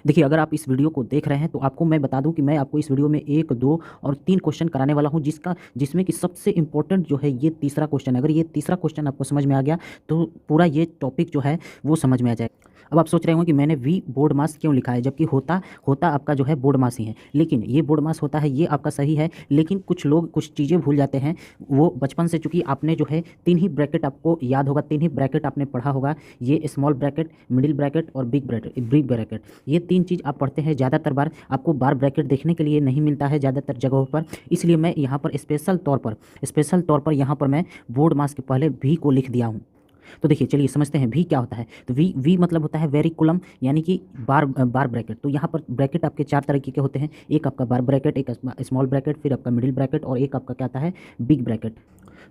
देखिए, अगर आप इस वीडियो को देख रहे हैं तो आपको मैं बता दूं कि मैं आपको इस वीडियो में 1, 2 और 3 क्वेश्चन कराने वाला हूं, जिसमें कि सबसे इम्पोर्टेंट जो है ये तीसरा क्वेश्चन है। अगर ये तीसरा क्वेश्चन आपको समझ में आ गया तो पूरा ये टॉपिक जो है वो समझ में आ जाएगा। अब आप सोच रहे होंगे कि मैंने वी बोर्ड मास क्यों लिखा है, जबकि होता होता आपका जो है बोर्ड मास ही है। लेकिन ये बोर्ड मास होता है, ये आपका सही है, लेकिन कुछ लोग कुछ चीज़ें भूल जाते हैं। वो बचपन से, चूंकि आपने जो है 3 ही ब्रैकेट आपको याद होगा, 3 ही ब्रैकेट आपने पढ़ा होगा, ये स्मॉल ब्रैकेट, मिडिल ब्रैकेट और बिग ब्रैकेट। ये 3 चीज़ आप पढ़ते हैं ज़्यादातर बार, आपको बार ब्रैकेट देखने के लिए नहीं मिलता है ज़्यादातर जगहों पर। इसलिए मैं यहाँ पर स्पेशल तौर पर यहाँ पर मैं बोर्ड मास के पहले भी को लिख दिया हूँ। तो देखिए, चलिए समझते हैं वी क्या होता है। तो वी मतलब होता है वेरिकुलम, यानी कि बार ब्रैकेट। तो यहाँ पर ब्रैकेट आपके 4 तरीके के होते हैं। एक आपका बार ब्रैकेट, एक स्मॉल ब्रैकेट, फिर आपका मिडिल ब्रैकेट और एक आपका क्या आता है, बिग ब्रैकेट।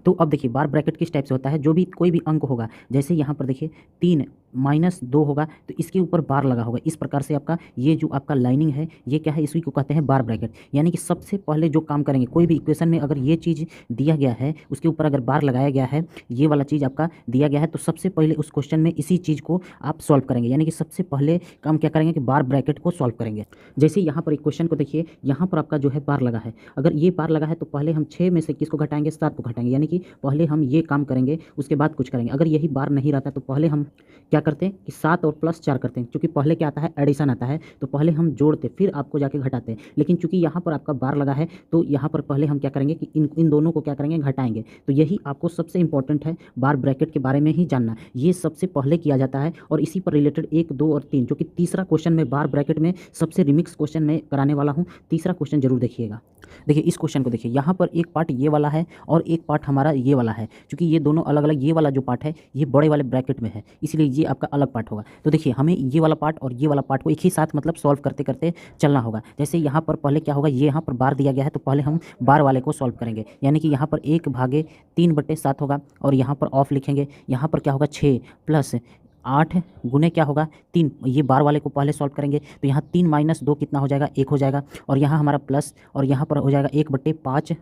तो अब देखिए, बार ब्रैकेट किस टाइप से होता है, जो भी कोई भी अंक होगा, जैसे यहाँ पर देखिए 3 -2 होगा तो इसके ऊपर बार लगा होगा। इस प्रकार से आपका ये जो आपका लाइनिंग है ये क्या है, इसी को कहते हैं बार ब्रैकेट। यानी कि सबसे पहले जो काम करेंगे, कोई भी इक्वेशन में अगर ये चीज़ दिया गया है उसके ऊपर अगर बार लगाया गया है, ये वाला चीज़ आपका दिया गया है, तो सबसे पहले उस क्वेश्चन में इसी चीज़ को आप सॉल्व करेंगे। यानी कि सबसे पहले काम क्या करेंगे कि बार ब्रैकेट को सॉल्व करेंगे। जैसे यहाँ पर एक क्वेश्चन को देखिए, यहाँ पर आपका जो है बार लगा है। अगर ये बार लगा है तो पहले हम 6 में से किसको घटाएंगे, 7 को घटाएंगे। यानी कि पहले हम ये काम करेंगे, उसके बाद कुछ करेंगे। अगर यही बार नहीं रहता तो पहले हम क्या करते हैं कि 7 और +4 करते हैं, क्योंकि पहले क्या आता है, एडिशन आता है। तो पहले हम जोड़ते फिर आपको जाके घटाते हैं। लेकिन चूंकि यहाँ पर आपका बार लगा है तो यहाँ पर पहले हम क्या करेंगे कि इन दोनों को क्या करेंगे, घटाएंगे। तो यही आपको सबसे इंपॉर्टेंट है, बार ब्रैकेट के बारे में ही जानना। ये सबसे पहले किया जाता है और इसी पर रिलेटेड 1, 2 और 3, जो कि तीसरा क्वेश्चन में बार ब्रैकेट में सबसे रिमिक्स क्वेश्चन में कराने वाला हूँ। तीसरा क्वेश्चन जरूर देखिएगा। देखिए इस क्वेश्चन को देखिए, यहाँ पर एक पार्ट ये वाला है और एक पार्ट हमारा ये वाला है। क्योंकि ये दोनों अलग अलग, ये वाला जो पार्ट है ये बड़े वाले ब्रैकेट में है, इसलिए ये आपका अलग पार्ट होगा। तो देखिए, हमें ये वाला पार्ट और ये वाला पार्ट को एक ही साथ मतलब सॉल्व करते करते चलना होगा। जैसे यहाँ पर पहले क्या होगा, ये यहाँ पर बार दिया गया है तो पहले हम बार वाले को सॉल्व करेंगे। यानी कि यहाँ पर 1/3/7 होगा और यहाँ पर ऑफ लिखेंगे। यहाँ पर क्या होगा, 6 + 8 गुने क्या होगा, 3। ये बार वाले को पहले सॉल्व करेंगे तो यहाँ 3 - 2 कितना हो जाएगा, 1 हो जाएगा। और यहाँ हमारा प्लस, और यहाँ पर हो जाएगा 1/5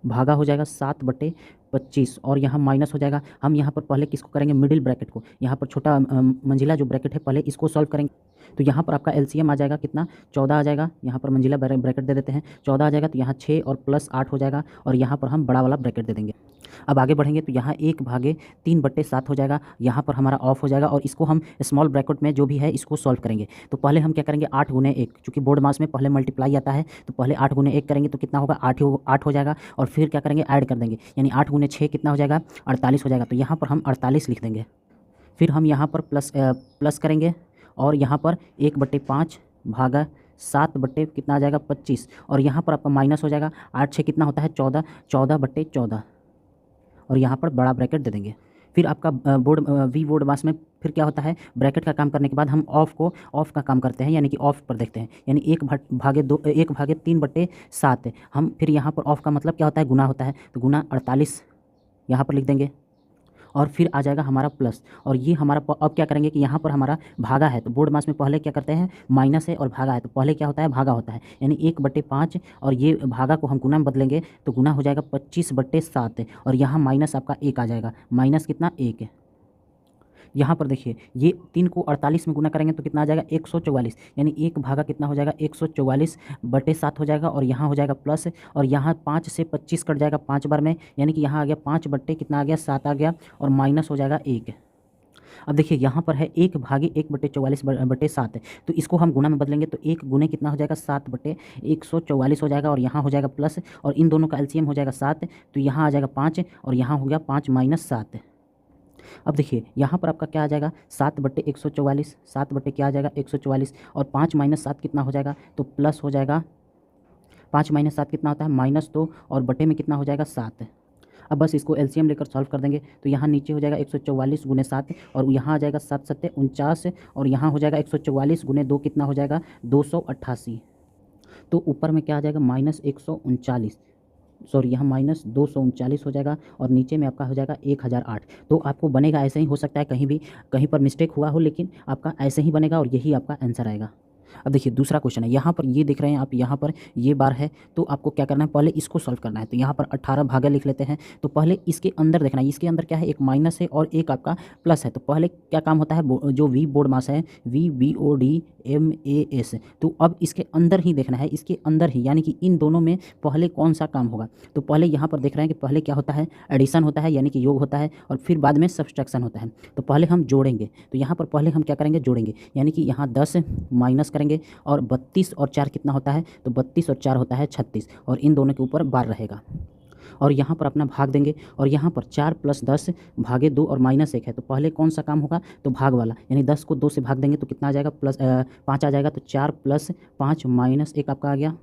भागा हो जाएगा 7/25 और यहाँ माइनस हो जाएगा। हम यहाँ पर पहले किसको करेंगे, मिडिल ब्रैकेट को। यहाँ पर छोटा मंजिला जो ब्रैकेट है पहले इसको सॉल्व करेंगे। तो यहाँ पर आपका एलसीएम आ जाएगा कितना, 14 आ जाएगा। यहाँ पर मंजिला ब्रैकेट दे देते हैं, 14 आ जाएगा। तो यहाँ 6 और +8 हो जाएगा और यहाँ पर हम बड़ा वाला ब्रैकेट दे देंगे। अब आगे बढ़ेंगे तो यहाँ 1/3/7 हो जाएगा। यहाँ पर हमारा ऑफ हो जाएगा और इसको हम स्मॉल ब्रैकेट में जो भी है इसको सॉल्व करेंगे। तो पहले हम क्या करेंगे, 8 × 1, चूँकि बोर्ड मास में पहले मल्टीप्लाई आता है तो पहले 8 × 1 करेंगे तो कितना होगा, 8 हो जाएगा। और फिर क्या करेंगे, ऐड कर देंगे। यानी 8 × 6 कितना हो जाएगा, 48 हो जाएगा। तो यहाँ पर हम 48 लिख देंगे। फिर हम यहाँ पर प्लस करेंगे और यहाँ पर 1/5 भागा 7 बट्टे कितना आ जाएगा, 25। और यहाँ पर आपका माइनस हो जाएगा, 8 6 कितना होता है, 14, 14/14। और यहाँ पर बड़ा ब्रैकेट दे देंगे। फिर आपका वी बोर्ड मास में फिर क्या होता है, ब्रैकेट का काम करने के बाद हम ऑफ का काम करते हैं। यानी कि ऑफ पर देखते हैं। यानी 1/3/7 हम फिर यहाँ पर ऑफ का मतलब क्या होता है, गुना होता है। तो गुना 48 यहाँ पर लिख देंगे और फिर आ जाएगा हमारा प्लस। और ये हमारा अब क्या करेंगे कि यहाँ पर हमारा भागा है तो बोर्ड मास में पहले क्या करते हैं, माइनस है और भागा है तो पहले क्या होता है, भागा होता है। यानी 1/5 और ये भागा को हम गुना में बदलेंगे तो गुना हो जाएगा 25/7 और यहाँ माइनस आपका 1 आ जाएगा। माइनस कितना, 1। यहाँ पर देखिए, ये 3 को 48 में गुना करेंगे तो कितना आ जाएगा, 144। यानी 1 भागा कितना हो जाएगा, 144/7 हो जाएगा। और यहाँ हो जाएगा प्लस, और यहाँ 5 से 25 कट जाएगा 5 बार में। यानी कि यहाँ आ गया 5 बट्टे कितना आ गया, 7 आ गया। और माइनस हो जाएगा 1। अब देखिए यहाँ पर है 1/1/44/7, तो इसको हम गुना में बदलेंगे तो 1 गुने कितना हो जाएगा, 7/144 हो जाएगा। और यहाँ हो जाएगा प्लस, और इन दोनों का एलसीएम हो जाएगा 7, तो यहाँ आ जाएगा 5 और यहाँ हो गया 5 - 7। अब देखिए यहाँ पर आपका क्या आ जाएगा, 7/144, 7 बट्टे क्या आ जाएगा, 144। और 5 - 7 कितना हो जाएगा, तो प्लस हो जाएगा। 5 - 7 कितना होता है, -2, और बटे में कितना हो जाएगा, 7। अब बस इसको एलसीएम लेकर सॉल्व कर देंगे तो यहाँ नीचे हो जाएगा 144 × 7 और यहाँ आ जाएगा 7 7 49 और यहाँ हो जाएगा 144 × 2 कितना हो जाएगा, 288। तो ऊपर में क्या आ जाएगा, -139, सॉरी यहाँ -239 हो जाएगा और नीचे में आपका हो जाएगा 1008। तो आपको बनेगा ऐसे ही, हो सकता है कहीं पर मिस्टेक हुआ हो लेकिन आपका ऐसे ही बनेगा और यही आपका आंसर आएगा। अब देखिए दूसरा क्वेश्चन है, यहाँ पर ये देख रहे हैं आप, यहाँ पर ये बार है, तो आपको क्या करना है, पहले इसको सॉल्व करना है। तो यहाँ पर 18 भागा लिख लेते हैं। तो पहले इसके अंदर देखना है, इसके अंदर क्या है, एक माइनस है और एक आपका प्लस है। तो पहले क्या काम होता है, जो वी बोर्ड मास है, VBOD MAS, तो अब इसके अंदर ही देखना है, इसके अंदर ही, यानी कि इन दोनों में पहले कौन सा काम होगा। तो पहले यहाँ पर देख रहे हैं कि पहले क्या होता है, एडिशन होता है, यानी कि योग होता है, और फिर बाद में सब्सट्रैक्शन होता है। तो पहले हम जोड़ेंगे, तो यहाँ पर पहले हम क्या करेंगे, जोड़ेंगे, यानी कि यहाँ 10 माइनस करेंगे, और 32 और 4 कितना होता है, तो 32 और 4 होता है 36, और इन दोनों के ऊपर बार रहेगा, और यहाँ पर अपना भाग देंगे, और यहाँ पर 4 + 10 भागे 2 और -1 है। तो पहले कौन सा काम होगा, तो भाग वाला, यानी 10 को 2 से भाग देंगे तो कितना आ जाएगा, +5 आ जाएगा। तो 4 + 5 -1 आपका आ गया।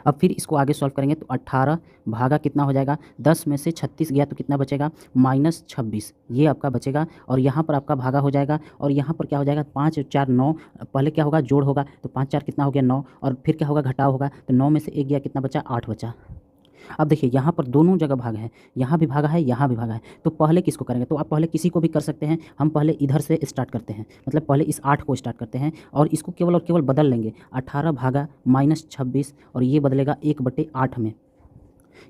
अब फिर इसको आगे सॉल्व करेंगे तो 18 भागा कितना हो जाएगा, 10 में से 36 गया तो कितना बचेगा, -26, ये आपका बचेगा। और यहाँ पर आपका भागा हो जाएगा, और यहाँ पर क्या हो जाएगा, 5 और 4 9, पहले क्या होगा, जोड़ होगा, तो 5 4 कितना हो गया, 9, और फिर क्या होगा, घटाव होगा, तो 9 में से 1 गया, कितना बचा, 8 बचा। अब देखिए यहाँ पर दोनों जगह भाग है, यहाँ भी भागा है, यहाँ भी भागा है। तो पहले किसको करेंगे, तो आप पहले किसी को भी कर सकते हैं, हम पहले इधर से स्टार्ट करते हैं, मतलब पहले इस 8 को स्टार्ट करते हैं, और इसको केवल और केवल बदल लेंगे, 18 भागा -26, और ये बदलेगा 1/8 में,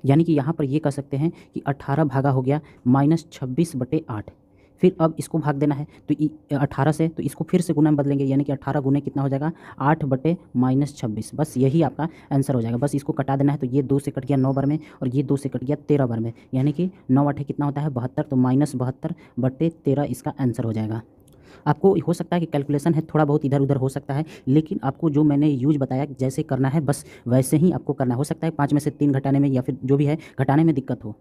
यानी कि यहाँ पर ये कह सकते हैं कि 18 भागा हो गया -26/8। फिर अब इसको भाग देना है, तो 18 से, तो इसको फिर से गुना में बदलेंगे, यानी कि 18 गुने कितना हो जाएगा, 8/-26। बस यही आपका आंसर हो जाएगा। बस इसको कटा देना है, तो ये 2 से कट गया 9 बार में, और ये 2 से कट गया 13 बार में, यानी कि 9 8 कितना होता है, 72, तो -72/13 इसका आंसर हो जाएगा। आपको हो सकता है कि कैलकुलेशन है थोड़ा बहुत इधर उधर हो सकता है, लेकिन आपको जो मैंने यूज बताया जैसे करना है, बस वैसे ही आपको करना। हो सकता है 5 में से 3 घटाने में या फिर जो भी है घटाने में दिक्कत हो।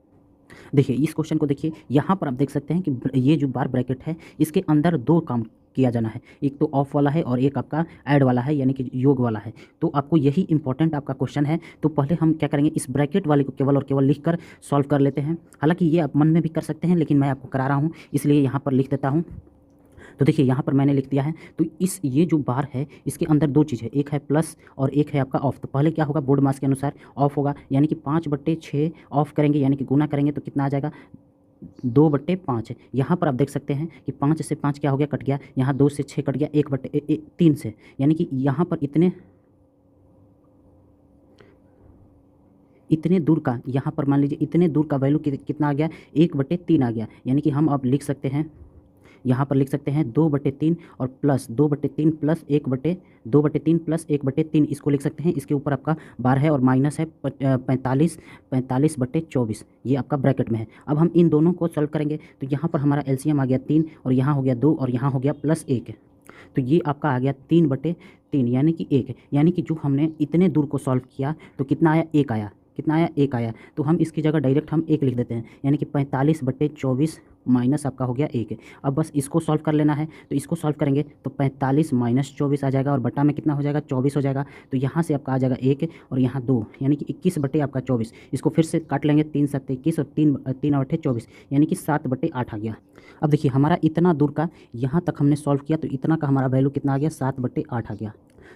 देखिए इस क्वेश्चन को देखिए, यहाँ पर आप देख सकते हैं कि ये जो बार ब्रैकेट है, इसके अंदर 2 काम किया जाना है, एक तो ऑफ वाला है और एक आपका ऐड वाला है, यानी कि योग वाला है। तो आपको यही इंपॉर्टेंट आपका क्वेश्चन है। तो पहले हम क्या करेंगे, इस ब्रैकेट वाले को केवल और केवल लिख कर सॉल्व कर लेते हैं। हालांकि ये आप मन में भी कर सकते हैं, लेकिन मैं आपको करा रहा हूँ इसलिए यहाँ पर लिख देता हूँ। तो देखिए यहाँ पर मैंने लिख दिया है। तो ये जो बार है, इसके अंदर 2 चीज़ है, एक है प्लस और एक है आपका ऑफ। तो पहले क्या होगा, बोर्ड मास के अनुसार ऑफ होगा, यानी कि 5/6 ऑफ करेंगे, यानी कि गुना करेंगे तो कितना आ जाएगा, 2/5। यहाँ पर आप देख सकते हैं कि 5 से 5 क्या हो गया, कट गया, यहाँ 2 से 6 कट गया, 1/3 से, यानी कि यहाँ पर इतने दूर का, यहाँ पर मान लीजिए इतने दूर का वैल्यू कितना आ गया, 1/3 आ गया। यानी कि हम अब लिख सकते हैं, यहाँ पर लिख सकते हैं 2/3 और प्लस 2/3 प्लस 2/3 प्लस 1/3, इसको लिख सकते हैं। इसके ऊपर आपका बार है और माइनस है 45/24, ये आपका ब्रैकेट में है। अब हम इन दोनों को सॉल्व करेंगे, तो यहाँ पर हमारा एलसीएम आ गया 3, और यहाँ हो गया 2, और यहाँ हो गया +1, तो ये आपका आ गया 3/3, यानी कि 1, यानी कि जो हमने इतने दूर को सॉल्व किया तो कितना आया, 1 आया, कितना आया, 1 आया। तो हम इसकी जगह डायरेक्ट हम 1 लिख देते हैं, यानी कि 45/24 माइनस आपका हो गया 1। अब बस इसको सॉल्व कर लेना है, तो इसको सॉल्व करेंगे तो 45 - 24 आ जाएगा, और बटा में कितना हो जाएगा, 24 हो जाएगा। तो यहाँ से आपका आ जाएगा 1 और यहाँ 2, यानी कि 21/24। इसको फिर से काट लेंगे, 3 7 21 और 3 8 24, यानी कि 7/8 आ गया। अब देखिए हमारा इतना दूर का यहाँ तक हमने सॉल्व किया, तो इतना का हमारा वैल्यू कितना आ गया, 7/8 आ गया।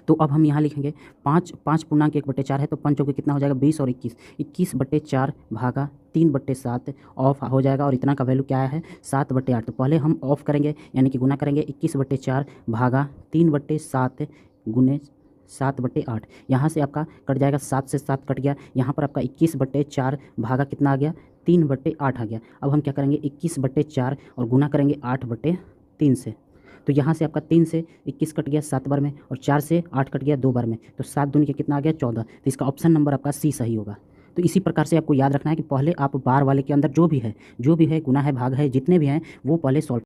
तो अब हम यहाँ लिखेंगे 5 पूर्णांक 1/4 है, तो 5 चौके कितना हो जाएगा, 20 और 21, 21/4 भागा 3/7 ऑफ हो जाएगा, और इतना का वैल्यू क्या है, 7/8। तो पहले हम ऑफ करेंगे, यानी कि गुना करेंगे, 21/4 भागा 3/7 गुने 7/8। यहाँ से आपका कट जाएगा, 7 से 7 कट गया, यहाँ पर आपका 21/4 भागा कितना आ गया, 3/8 आ गया। अब हम क्या करेंगे, 21/4 और गुना करेंगे 8/3 से। तो यहाँ से आपका 3 से 21 कट गया 7 बार में, और 4 से 8 कट गया 2 बार में, तो 7 दूनी के कितना आ गया, 14। तो इसका ऑप्शन नंबर आपका सी सही होगा। तो इसी प्रकार से आपको याद रखना है कि पहले आप बार वाले के अंदर जो भी है गुना है, भाग है, जितने भी हैं वो पहले सॉल्व